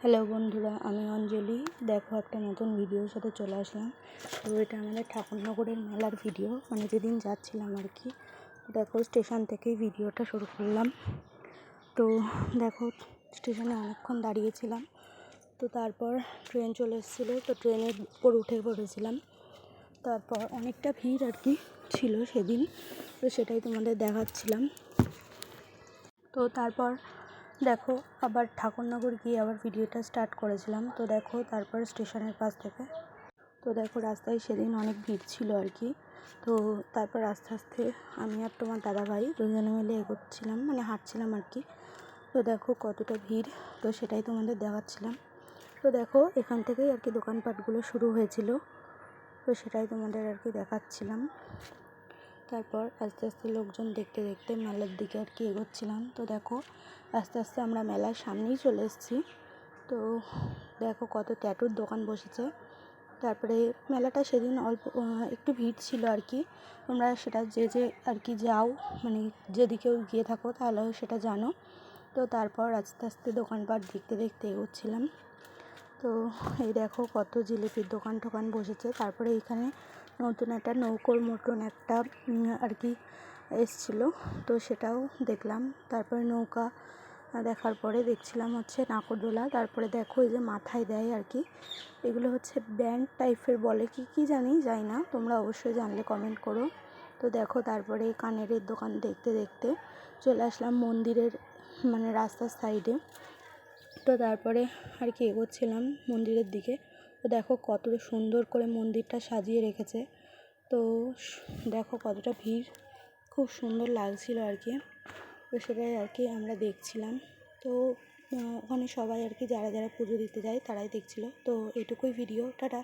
Hello বন্ধুরা, আমি অঞ্জলি। দেখো, একটা নতুন ভিডিওর সাথে চলে আসলাম। তো এটা আমাদের ঠাকুরনগরের মেলার ভিডিও, মানে যেদিন যাচ্ছিলাম আর কি। দেখো, স্টেশন থেকেই ভিডিওটা শুরু করলাম। তো দেখো, স্টেশনে অনেকক্ষণ দাঁড়িয়েছিলাম। তো তারপর ট্রেন চলে এসেছিলো, তো ট্রেনের উপর উঠে পড়েছিলাম। তারপর অনেকটা ভিড় আর কি ছিল সেদিন, তো সেটাই তোমাদের দেখাচ্ছিলাম। তো তারপর দেখো, আবার ঠাকুরনগর গিয়ে আবার ভিডিওটা স্টার্ট করেছিলাম। তো দেখো, তারপর স্টেশনের পাশ থেকে তো দেখো রাস্তায় সেদিন অনেক ভিড় ছিল আর কি। তো তারপর আস্তে আস্তে আমি আর তোমার দাদাভাই দুজনে মিলে এগোচ্ছিলাম, মানে হাঁটছিলাম আর কি। তো দেখো কতটা ভিড়, তো সেটাই তোমাদের দেখাচ্ছিলাম। তো দেখো, এখান থেকেই আর কি দোকানপাটগুলো শুরু হয়েছিল, তো সেটাই তোমাদের আর কি দেখাচ্ছিলাম। তারপর আস্তে আস্তে লোকজন দেখতে দেখতে মেলার দিকে আর কি এগোচ্ছিলাম। তো দেখো, আস্তে আস্তে আমরা মেলার সামনেই চলে এসেছি। তো দেখো কত ট্যাটুর দোকান বসেছে। তারপরে মেলাটা সেদিন অল্প একটু ভিড় ছিল আর কি। তোমরা সেটা যে আর কি যাও, মানে যদি কেউ গিয়ে থাকো তাহলে সেটা জানো। তো তারপর আস্তে আস্তে দোকানপাট দেখতে দেখতে এগোচ্ছিলাম। তো এই দেখো কত জিলিপির দোকান টোকান বসেছে। তারপরে এখানে নতুন একটা নৌকোর মতন একটা আর কি এসছিলো, তো সেটাও দেখলাম। তারপরে নৌকা দেখার পরে দেখছিলাম হচ্ছে নাগরদোলা। তারপরে দেখো এই যে মাথায় দেয় আর কি, এগুলো হচ্ছে ব্যান্ড টাইপের বলে, কি জানি যাই না, তোমরা অবশ্যই জানলে কমেন্ট করো। তো দেখো, তারপরে কানের দোকান দেখতে দেখতে চলে আসলাম মন্দিরের মানে রাস্তার সাইডে। তো তারপরে আর কি এগোচ্ছিলাম মন্দিরের দিকে। তো দেখো কত সুন্দর করে মন্দিরটা সাজিয়ে রেখেছে। তো দেখো কতটা ভিড়, খুব সুন্দর লাগছিল আর কি। তো সেটাই আর কি আমরা দেখছিলাম। তো ওখানে সবাই আর কি যারা যারা পুজো দিতে যায় তারাই দেখছিল। তো এটুকুই ভিডিও, টাটা।